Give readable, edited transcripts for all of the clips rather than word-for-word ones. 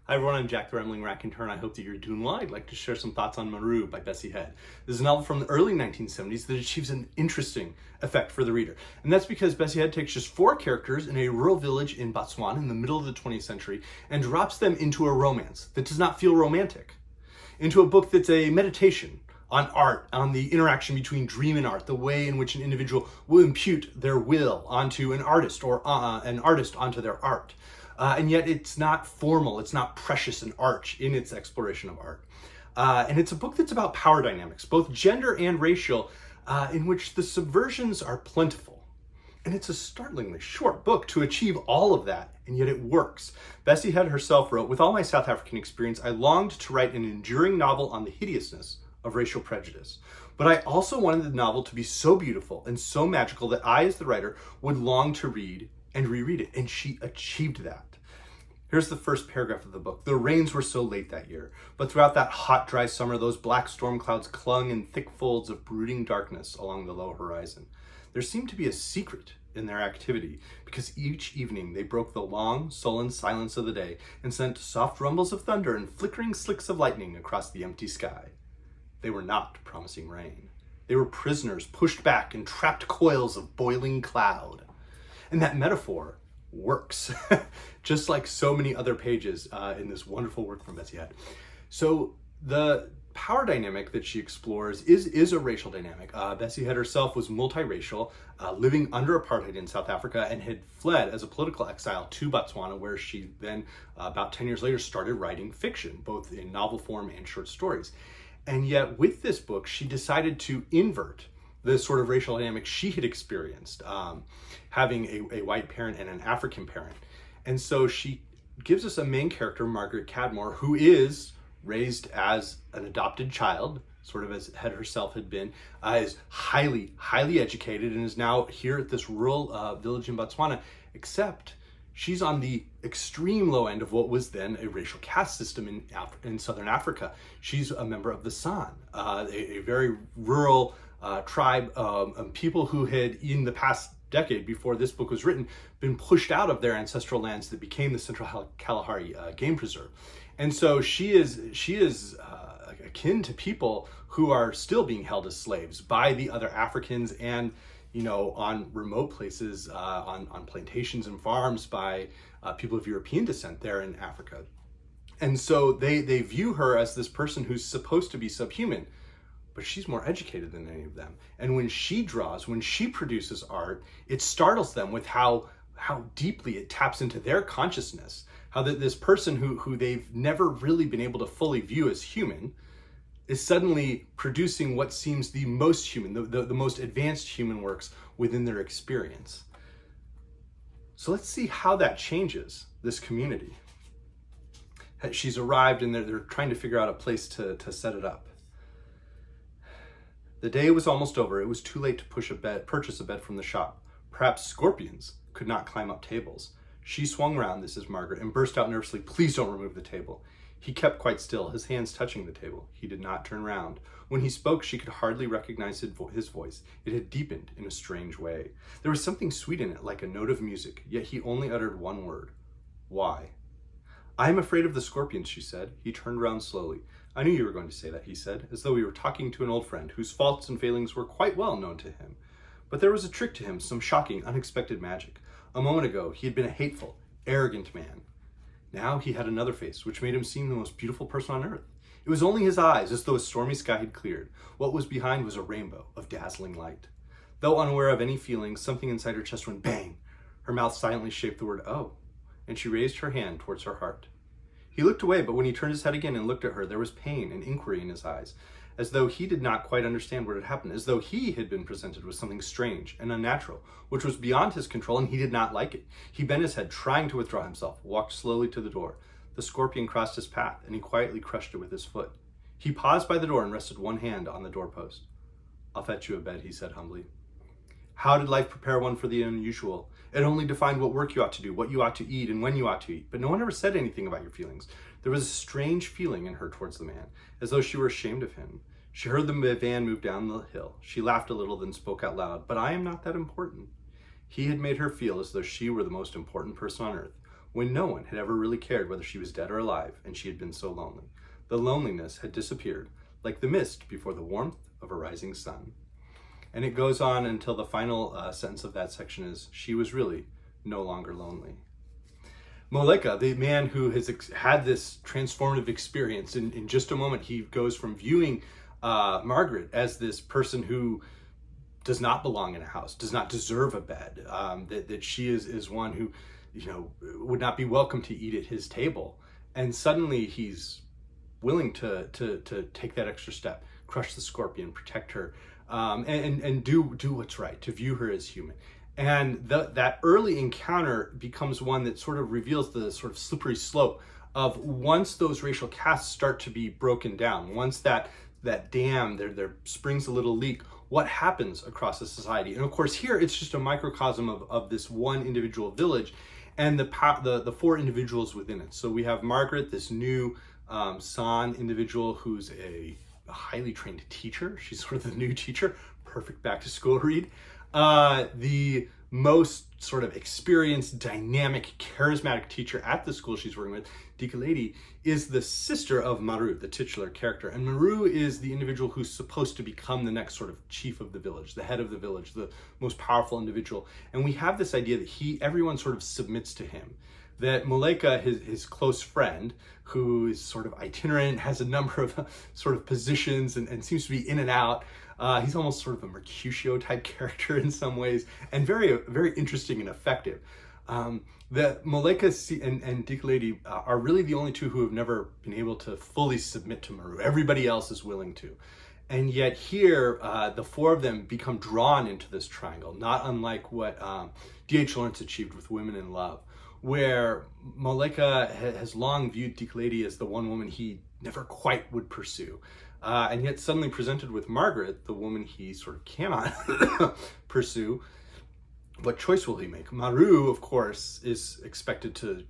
Hi everyone, I'm Jack the Rambling Raconteur, and I hope that you're doing well. I'd like to share some thoughts on Maru by Bessie Head. This is a novel from the early 1970s that achieves an interesting effect for the reader. And that's because Bessie Head takes just 4 characters in a rural village in Botswana in the middle of the 20th century and drops them into a romance that does not feel romantic. Into a book that's a meditation on art, on the interaction between dream and art, the way in which an individual will impute their will onto an artist or an artist onto their art. And yet it's not formal, it's not precious and arch in its exploration of art. And it's a book that's about power dynamics, both gender and racial, in which the subversions are plentiful. And it's a startlingly short book to achieve all of that, and yet it works. Bessie Head herself wrote, "With all my South African experience, I longed to write an enduring novel on the hideousness of racial prejudice. But I also wanted the novel to be so beautiful and so magical that I, as the writer, would long to read and reread it." And she achieved that. Here's the first paragraph of the book. "The rains were so late that year, but throughout that hot, dry summer, those black storm clouds clung in thick folds of brooding darkness along the low horizon. There seemed to be a secret in their activity, because each evening they broke the long, sullen silence of the day and sent soft rumbles of thunder and flickering slicks of lightning across the empty sky. They were not promising rain. They were prisoners pushed back in trapped coils of boiling cloud." And that metaphor works, just like so many other pages in this wonderful work from Bessie Head. So the power dynamic that she explores is a racial dynamic. Bessie Head herself was multiracial, living under apartheid in South Africa, and had fled as a political exile to Botswana, where she then, about 10 years later, started writing fiction, both in novel form and short stories. And yet with this book, she decided to invert the sort of racial dynamic she had experienced, having a white parent and an African parent. And so she gives us a main character, Margaret Cadmore, who is raised as an adopted child, sort of as Head herself had been, is highly, highly educated, and is now here at this rural village in Botswana, except she's on the extreme low end of what was then a racial caste system in Southern Africa. She's a member of the San, a very rural tribe of people who had, in the past decade before this book was written, been pushed out of their ancestral lands that became the Central Kalahari Game Preserve. And so she is akin to people who are still being held as slaves by the other Africans, and on remote places, on plantations and farms by people of European descent there in Africa. And so they view her as this person who's supposed to be subhuman, but she's more educated than any of them. And when she draws, when she produces art, it startles them with how deeply it taps into their consciousness. How that this person who they've never really been able to fully view as human is suddenly producing what seems the most human, the most advanced human works within their experience. So let's see how that changes this community. She's arrived and they're trying to figure out a place to set it up. "The day was almost over. It was too late to purchase a bed from the shop. Perhaps scorpions could not climb up tables." She swung round, this is Margaret, and burst out nervously, "Please don't remove the table." He kept quite still, his hands touching the table. He did not turn round. When he spoke, she could hardly recognize his voice. It had deepened in a strange way. There was something sweet in it, like a note of music, yet he only uttered one word: "Why?" "I am afraid of the scorpions," she said. He turned round slowly. "I knew you were going to say that," he said, as though he were talking to an old friend whose faults and failings were quite well known to him. But there was a trick to him, some shocking, unexpected magic. A moment ago, he had been a hateful, arrogant man. Now he had another face, which made him seem the most beautiful person on earth. It was only his eyes, as though a stormy sky had cleared. What was behind was a rainbow of dazzling light. Though unaware of any feeling, something inside her chest went bang. Her mouth silently shaped the word "oh," and she raised her hand towards her heart. He looked away, but when he turned his head again and looked at her, there was pain and inquiry in his eyes, as though he did not quite understand what had happened, as though he had been presented with something strange and unnatural, which was beyond his control, and he did not like it. He bent his head, trying to withdraw himself, walked slowly to the door. The scorpion crossed his path, and he quietly crushed it with his foot. He paused by the door and rested one hand on the doorpost. "I'll fetch you a bed," he said humbly. How did life prepare one for the unusual? It only defined what work you ought to do, what you ought to eat, and when you ought to eat, but no one ever said anything about your feelings. There was a strange feeling in her towards the man, as though she were ashamed of him. She heard the van move down the hill. She laughed a little, then spoke out loud. "But I am not that important." He had made her feel as though she were the most important person on earth. when no one had ever really cared whether she was dead or alive, and she had been so lonely. The loneliness had disappeared, like the mist before the warmth of a rising sun. And it goes on until the final sentence of that section is, she was really no longer lonely. Moleka, the man who has had this transformative experience, in just a moment, he goes from viewing Margaret as this person who does not belong in a house, does not deserve a bed, that she is one who, would not be welcome to eat at his table. And suddenly he's willing to take that extra step, crush the scorpion, protect her, and do what's right, to view her as human. And that early encounter becomes one that sort of reveals the sort of slippery slope of, once those racial castes start to be broken down, once that dam, there springs a little leak, what happens across a society? And of course here it's just a microcosm of this one individual village and the four individuals within it. So we have Margaret, this new San individual who's a highly trained teacher. She's sort of the new teacher, perfect back to school read. The most sort of experienced, dynamic, charismatic teacher at the school she's working with, Dikeledi, is the sister of Maru, the titular character. And Maru is the individual who's supposed to become the next sort of chief of the village, the head of the village, the most powerful individual. And we have this idea that everyone sort of submits to him. That Moleka, his close friend, who is sort of itinerant, has a number of sort of positions and seems to be in and out. He's almost sort of a Mercutio type character in some ways, and very, very interesting and effective. The Moleka and Dikeledi are really the only two who have never been able to fully submit to Maru. Everybody else is willing to. And yet here, the four of them become drawn into this triangle, not unlike what D.H. Lawrence achieved with Women in Love, where Moleka has long viewed Dikeledi as the one woman he never quite would pursue. And yet suddenly presented with Margaret, the woman he sort of cannot pursue, what choice will he make? Maru, of course, is expected to,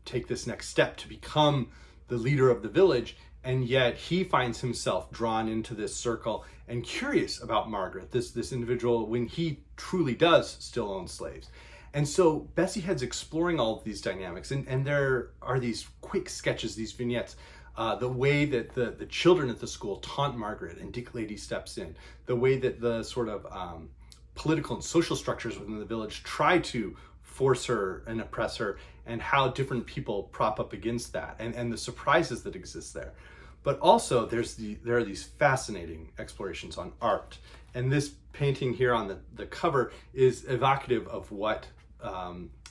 take this next step to become the leader of the village, and yet he finds himself drawn into this circle and curious about Margaret, this individual, when he truly does still own slaves. And so Bessie Head's exploring all of these dynamics, and there are these quick sketches, these vignettes, the way that the children at the school taunt Margaret and Dikeledi steps in, the way that the sort of political and social structures within the village try to force her and oppress her, and how different people prop up against that, and the surprises that exist there. But also there are these fascinating explorations on art. And this painting here on the cover is evocative of what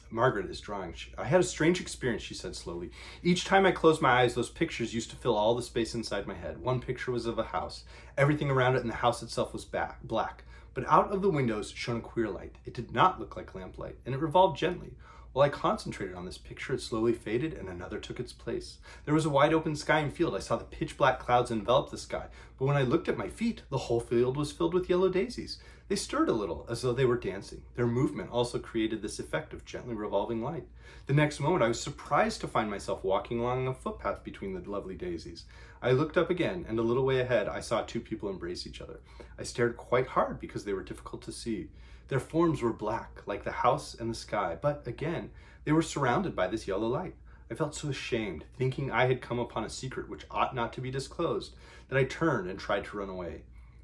Margaret is drawing. I had a strange experience, she said slowly. Each time I closed my eyes, those pictures used to fill all the space inside my head. One picture was of a house. Everything around it and the house itself was black. But out of the windows shone a queer light. It did not look like lamplight, and it revolved gently. While I concentrated on this picture, it slowly faded and another took its place. There was a wide open sky and field. I saw the pitch black clouds envelop the sky. But when I looked at my feet, the whole field was filled with yellow daisies. They stirred a little, as though they were dancing. Their movement also created this effect of gently revolving light. The next moment, I was surprised to find myself walking along a footpath between the lovely daisies. I looked up again, and a little way ahead, I saw two people embrace each other. I stared quite hard because they were difficult to see. Their forms were black, like the house and the sky, but again, they were surrounded by this yellow light. I felt so ashamed, thinking I had come upon a secret which ought not to be disclosed, that I turned and tried to run away.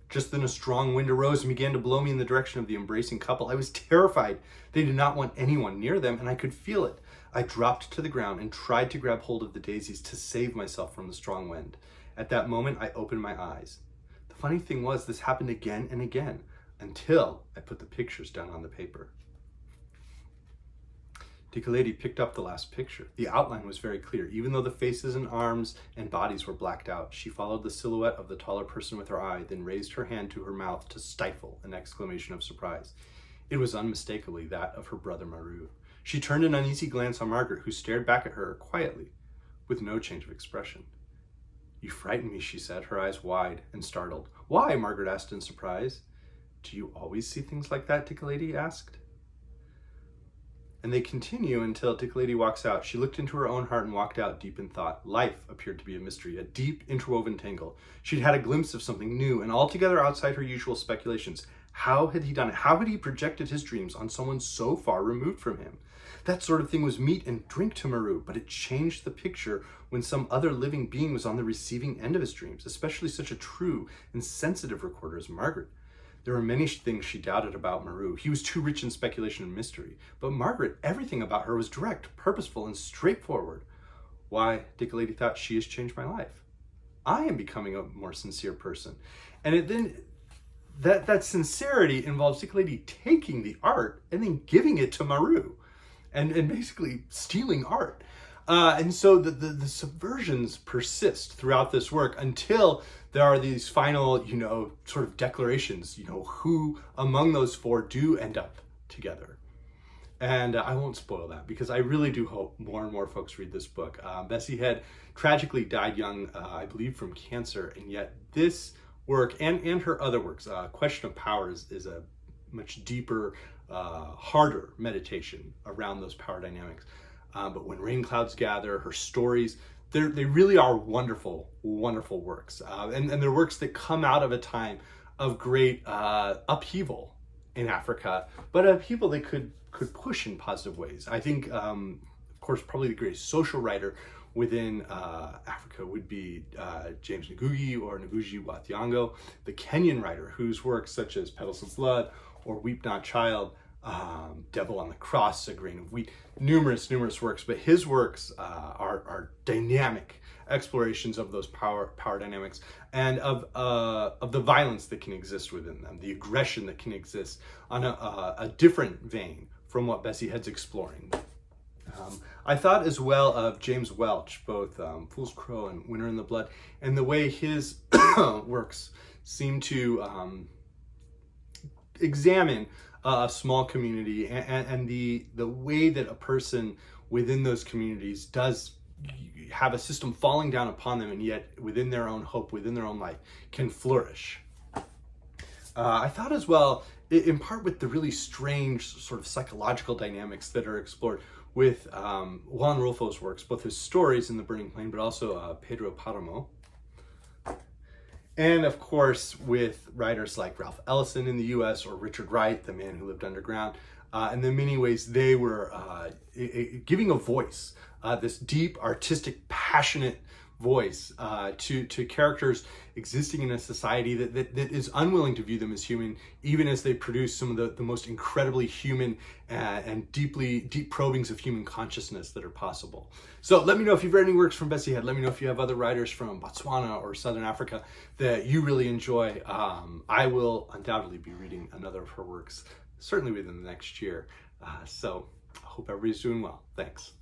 Just then a strong wind arose and began to blow me in the direction of the embracing couple. I was terrified. They did not want anyone near them, and I could feel it. I dropped to the ground and tried to grab hold of the daisies to save myself from the strong wind. At that moment, I opened my eyes. The funny thing was, this happened again and again, until I put the pictures down on the paper. Dikeledi picked up the last picture. The outline was very clear. Even though the faces and arms and bodies were blacked out, she followed the silhouette of the taller person with her eye, then raised her hand to her mouth to stifle an exclamation of surprise. It was unmistakably that of her brother Maru. She turned an uneasy glance on Margaret, who stared back at her quietly, with no change of expression. "You frighten me," she said, her eyes wide and startled. "Why?" Margaret asked in surprise. "Do you always see things like that?" Dikeledi asked. And they continue until Dikeledi walks out. She looked into her own heart and walked out deep in thought. Life appeared to be a mystery, a deep interwoven tangle. She'd had a glimpse of something new and altogether outside her usual speculations. How had he done it? How had he projected his dreams on someone so far removed from him? That sort of thing was meat and drink to Maru, but it changed the picture when some other living being was on the receiving end of his dreams, especially such a true and sensitive recorder as Margaret. There were many things she doubted about Maru. He was too rich in speculation and mystery. But Margaret, everything about her was direct, purposeful, and straightforward. Why, Dickalady thought, she has changed my life. I am becoming a more sincere person. And that sincerity involves Dickalady taking the art and then giving it to Maru and basically stealing art. And so the subversions persist throughout this work until there are these final, sort of declarations, who among those four do end up together. And I won't spoil that because I really do hope more and more folks read this book. Bessie Head tragically died young, I believe from cancer, and yet this work and her other works, Question of Power is a much deeper, harder meditation around those power dynamics. But When Rain Clouds Gather, her stories, they really are wonderful, wonderful works. And they're works that come out of a time of great upheaval in Africa, but upheaval that could push in positive ways. I think, of course, probably the greatest social writer within Africa would be James Ngūgī or Ngūgī wa Thiong'o, the Kenyan writer whose works such as Petals of Blood or Weep Not Child, Devil on the Cross, A Grain of Wheat, numerous works, but his works are dynamic explorations of those power dynamics and of the violence that can exist within them, the aggression that can exist on a different vein from what Bessie Head's exploring. I thought as well of James Welch, both Fool's Crow and Winter in the Blood, and the way his works seem to examine a small community and the way that a person within those communities does have a system falling down upon them, and yet within their own hope, within their own life, can flourish. I thought as well, in part with the really strange sort of psychological dynamics that are explored with Juan Rulfo's works, both his stories in The Burning Plain, but also Pedro Páramo. And of course, with writers like Ralph Ellison in the US or Richard Wright, the man who lived underground. And in many ways, they were giving a voice, this deep, artistic, passionate voice to characters existing in a society that is unwilling to view them as human, even as they produce some of the most incredibly human and deep probings of human consciousness that are possible. So let me know if you've read any works from Bessie Head. Let me know if you have other writers from Botswana or Southern Africa that you really enjoy. I will undoubtedly be reading another of her works, certainly within the next year. So I hope everybody's doing well. Thanks.